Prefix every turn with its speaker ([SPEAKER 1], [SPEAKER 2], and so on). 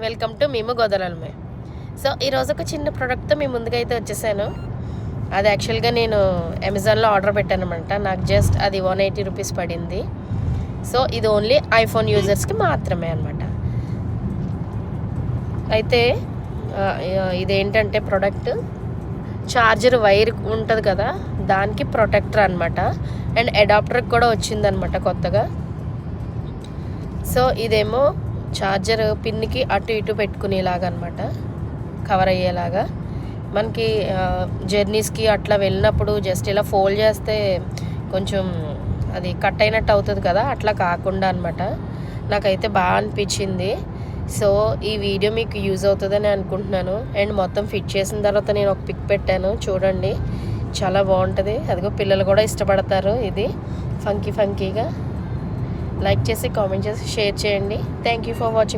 [SPEAKER 1] Welcome to మేము Godavari. So ఈరోజు ఒక చిన్న ప్రోడక్ట్తో మీ ముందుగా అయితే వచ్చేసాను. అది యాక్చువల్గా నేను అమెజాన్లో ఆర్డర్ పెట్టాను అనమాట. నాకు జస్ట్ అది 180 రూపీస్ పడింది. సో ఇది ఓన్లీ ఐఫోన్ యూజర్స్కి మాత్రమే అనమాట. అయితే ఇదేంటంటే ప్రోడక్ట్ చార్జర్ వైర్ ఉంటుంది కదా, దానికి ప్రొటెక్టర్ అనమాట. అండ్ అడాప్టర్కి కూడా వచ్చిందనమాట కొత్తగా. సో ఇదేమో చార్జర్ పిన్కి అటు ఇటు పెట్టుకునేలాగా అనమాట, కవర్ అయ్యేలాగా. మనకి జర్నీస్కి అట్లా వెళ్ళినప్పుడు జస్ట్ ఇలా ఫోల్డ్ చేస్తే కొంచెం అది కట్ అయినట్టు అవుతుంది కదా, అట్లా కాకుండా అనమాట. నాకైతే బాగా అనిపించింది. సో ఈ వీడియో మీకు యూజ్ అవుతుందని అనుకుంటున్నాను. అండ్ మొత్తం ఫిట్ చేసిన తర్వాత నేను ఒక పిక్ పెట్టాను, చూడండి. చాలా బాగుంటుంది. అదిగో పిల్లలు కూడా ఇష్టపడతారు. ఇది ఫంకీగా. లైక్ చేసి కామెంట్ చేసి షేర్ చేయండి. Thank you for watching.